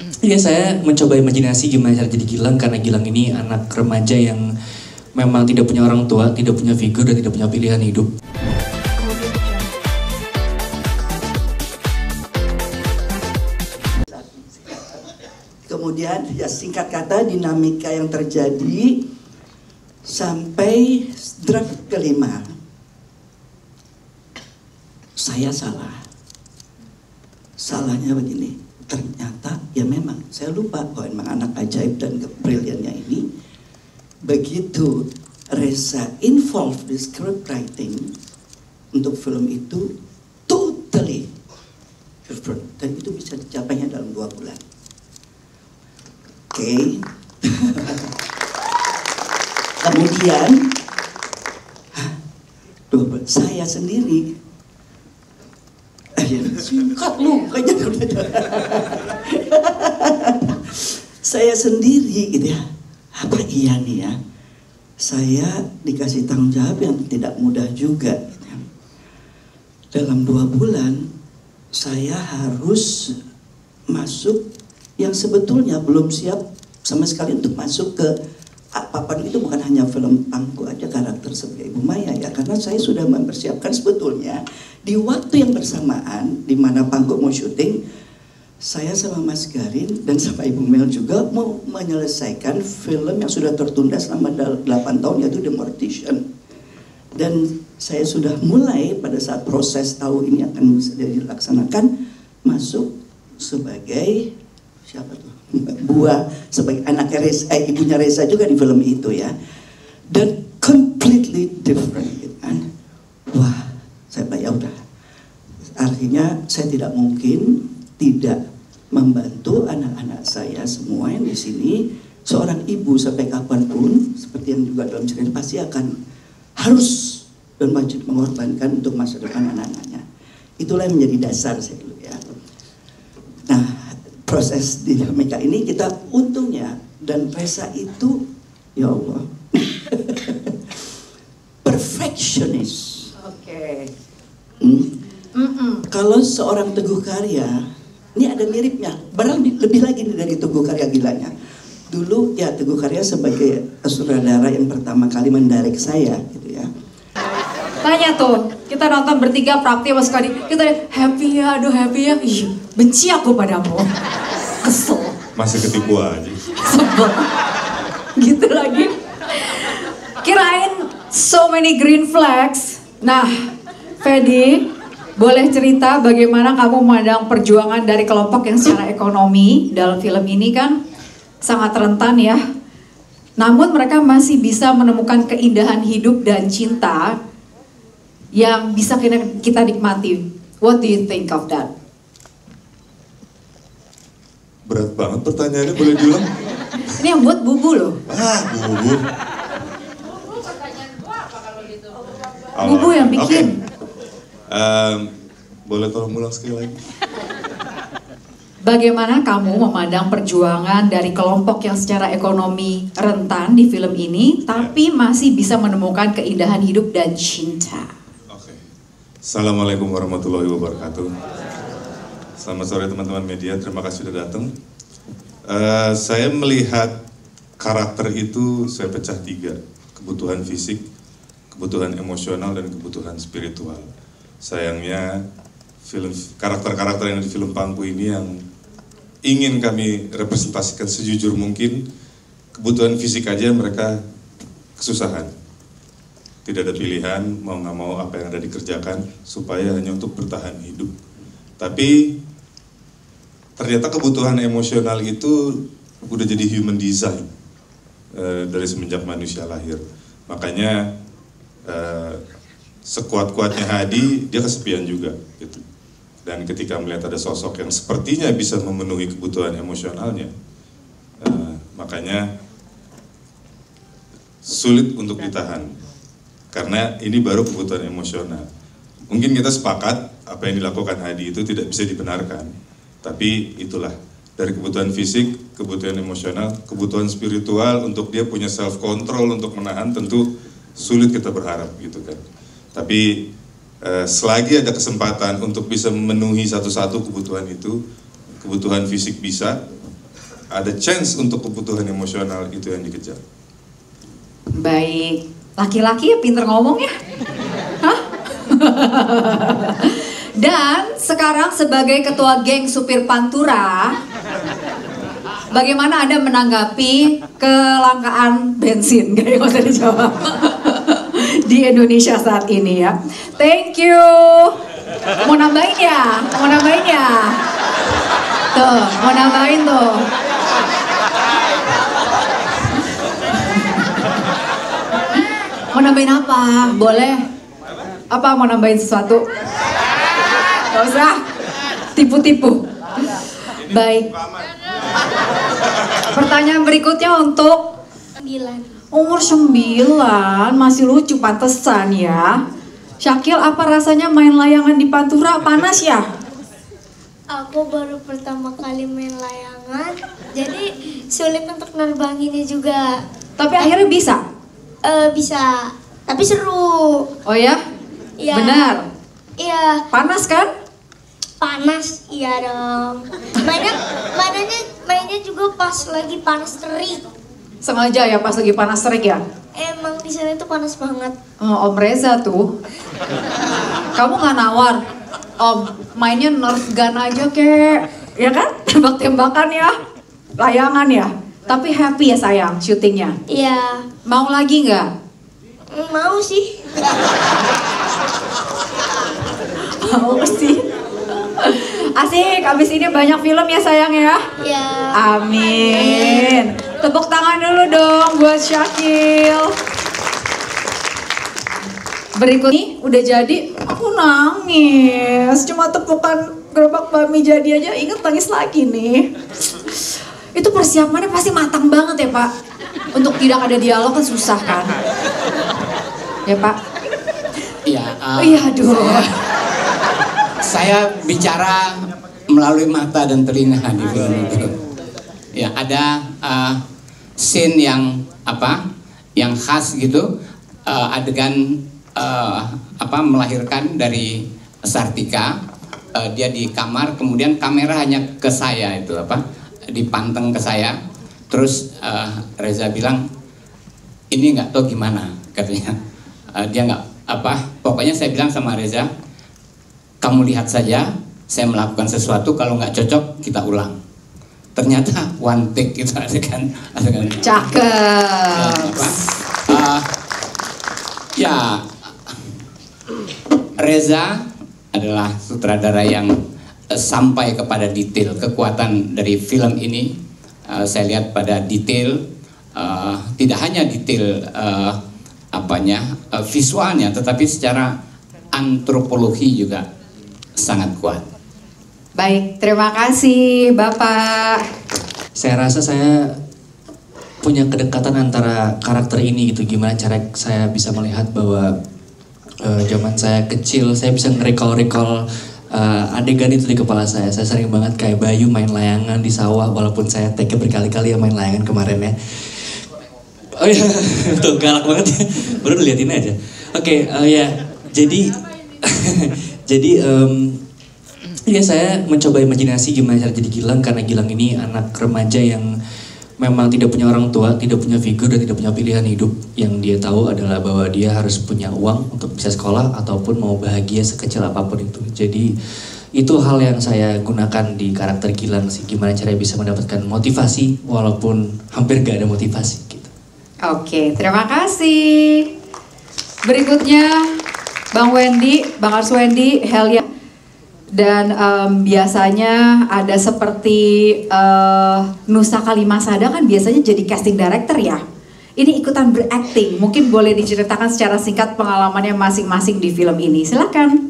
Iya, saya mencoba imajinasi gimana cara jadi Gilang, karena Gilang ini anak remaja yang memang tidak punya orang tua, tidak punya figur, dan tidak punya pilihan hidup. Kemudian ya singkat kata dinamika yang terjadi sampai draft kelima. Saya salah. Salahnya begini, ternyata ya memang saya lupa bahwa memang anak ajaib dan kebriliannya ini begitu Reza involved di script writing untuk film itu totally different, dan itu bisa dicapainya dalam 2 bulan. Oke. Kemudian saya sendiri singkat lu kayaknya saya sendiri gitu ya, apa iya nih ya, saya dikasih tanggung jawab yang tidak mudah juga gitu ya. Dalam 2 bulan saya harus masuk yang sebetulnya belum siap sama sekali untuk masuk ke papan itu. Bukan hanya film Pangku aja karakter sebagai Ibu Maya ya, karena saya sudah mempersiapkan sebetulnya di waktu yang bersamaan di mana Pangku mau syuting, saya sama Mas Garin dan sama Ibu Mel juga mau menyelesaikan film yang sudah tertunda selama 8 tahun, yaitu The Mortician. Dan saya sudah mulai pada saat proses tahu ini akan bisa dilaksanakan masuk sebagai siapa tuh? Buah, sebagai anaknya Reza, ibunya Reza juga di film itu ya. Dan completely different gitu kan. Wah, saya bilang ya udah. Artinya saya tidak mungkin tidak membantu anak-anak saya semua yang di sini. Seorang ibu sampai kapanpun seperti yang juga dalam cerita pasti akan harus dan wajib mengorbankan untuk masa depan anak-anaknya. Itulah yang menjadi dasar saya dulu ya. Nah, proses dinamika ini kita untungnya, dan Reza itu ya Allah perfectionist. Oke. Kalau seorang Teguh Karya ini ada miripnya, barang lebih lagi dari Teguh Karya gilanya. Dulu ya Teguh Karya sebagai sutradara yang pertama kali mendirect saya gitu ya. Tanya tuh, kita nonton bertiga Prakti sama sekali, kita happy ya, aduh happy ya, ih benci aku padamu, kesel. Masih ketipu aja. Sebel. Gitu lagi. Kirain so many green flags. Nah, Fedi, boleh cerita bagaimana kamu memandang perjuangan dari kelompok yang secara ekonomi dalam film ini kan sangat rentan ya. Namun mereka masih bisa menemukan keindahan hidup dan cinta yang bisa kita nikmati. What do you think of that? Berat banget pertanyaannya, boleh diulang? Ini yang buat Bubu loh. Bubu. Bubu yang bikin. Okay. Boleh tolong ulang sekali lagi? Bagaimana kamu memandang perjuangan dari kelompok yang secara ekonomi rentan di film ini, tapi masih bisa menemukan keindahan hidup dan cinta? Oke. Assalamualaikum warahmatullahi wabarakatuh. Selamat sore teman-teman media, terima kasih sudah datang. Saya melihat karakter itu saya pecah 3, kebutuhan fisik, kebutuhan emosional, dan kebutuhan spiritual. Sayangnya karakter-karakter yang di film Pangku ini yang ingin kami representasikan sejujur mungkin. Kebutuhan fisik aja mereka kesusahan, tidak ada pilihan, mau nggak mau apa yang ada dikerjakan supaya hanya untuk bertahan hidup. Tapi ternyata kebutuhan emosional itu udah jadi human design dari semenjak manusia lahir. Makanya sekuat-kuatnya Hadi, dia kesepian juga gitu. Dan ketika melihat ada sosok yang sepertinya bisa memenuhi kebutuhan emosionalnya, makanya sulit untuk ditahan. Karena ini baru kebutuhan emosional. Mungkin kita sepakat apa yang dilakukan Hadi itu tidak bisa dibenarkan. Tapi itulah, dari kebutuhan fisik, kebutuhan emosional, kebutuhan spiritual, untuk dia punya self control untuk menahan, tentu sulit kita berharap gitu kan. Tapi selagi ada kesempatan untuk bisa memenuhi satu-satu kebutuhan itu, kebutuhan fisik bisa, ada chance untuk kebutuhan emosional itu yang dikejar. Baik, laki-laki ya pinter ngomong ya. Hah? Dan sekarang sebagai ketua geng supir Pantura, bagaimana Anda menanggapi kelangkaan bensin? Gak usah dijawab. Di Indonesia saat ini ya. Thank you. Mau nambahin ya? Mau nambahin ya? Tuh, mau nambahin tuh. Mau nambahin apa? Boleh. Apa mau nambahin sesuatu? Gak usah. Tipu-tipu. Baik. Pertanyaan berikutnya untuk 9. umur 9, masih lucu pantesan ya. Syakil, apa rasanya main layangan di Pantura? Panas ya? Aku baru pertama kali main layangan, jadi sulit untuk nerbanginnya juga. Tapi akhirnya bisa? Bisa, tapi seru. Oh ya? Iya. Benar? Iya, Panas kan? panas, iya dong. Mainnya juga pas lagi panas terik. Sengaja ya pas lagi panas terik ya? Emang di sana itu panas banget. Oh, Om Reza tuh. Kamu nggak nawar? Om, mainnya Nerf gun aja kek. Ya kan? Tembak-tembakan ya. Layangan ya. Tapi happy ya sayang syutingnya. Iya, Mau lagi nggak? mau sih. Mau sih. Asik, abis ini banyak film ya sayang ya. Iya. Amin. Tepuk tangan dulu dong buat Syakil. Berikut ini udah jadi, aku nangis. Cuma tepukan gerobak bakmi jadi aja inget nangis lagi nih. Itu persiapannya pasti matang banget ya Pak. Untuk tidak ada dialog kan susah kan. Ya Pak? Iya. Iya aduh. Saya bicara melalui mata dan telinga di film itu. Ya, ada scene yang yang khas gitu, adegan melahirkan dari Sartika. Dia di kamar, kemudian kamera hanya ke saya itu dipanteng ke saya. Terus Reza bilang, ini nggak tahu gimana katanya. Dia nggak pokoknya saya bilang sama Reza, kamu lihat saja, saya melakukan sesuatu, kalau nggak cocok kita ulang. Ternyata one take itu adegan. Cakep. Ya, Reza adalah sutradara yang sampai kepada detail. Kekuatan dari film ini saya lihat pada detail, tidak hanya detail visualnya, tetapi secara antropologi juga sangat kuat. Baik, terima kasih Bapak. Saya rasa saya punya kedekatan antara karakter ini gitu. Gimana cara saya bisa melihat bahwa zaman saya kecil, saya bisa nge-recall adegan itu di kepala saya. Saya sering banget kayak Bayu main layangan di sawah, walaupun saya take berkali-kali ya main layangan kemarin ya. Oh iya, tuh galak banget ya. Baru liatin aja. Oke, ya. Jadi ya saya mencoba imajinasi gimana cara jadi Gilang, karena Gilang ini anak remaja yang memang tidak punya orang tua, tidak punya figur dan tidak punya pilihan hidup. Yang dia tahu adalah bahwa dia harus punya uang untuk bisa sekolah ataupun mau bahagia sekecil apapun itu. Jadi itu hal yang saya gunakan di karakter Gilang sih, gimana caranya bisa mendapatkan motivasi walaupun hampir gak ada motivasi gitu. Oke, terima kasih. Berikutnya Bang Wendy, Bang Arswendi, Helia. Dan biasanya ada seperti Nusa Kalimasada kan biasanya jadi casting director ya. Ini ikutan berakting, mungkin boleh diceritakan secara singkat pengalamannya masing-masing di film ini, silakan.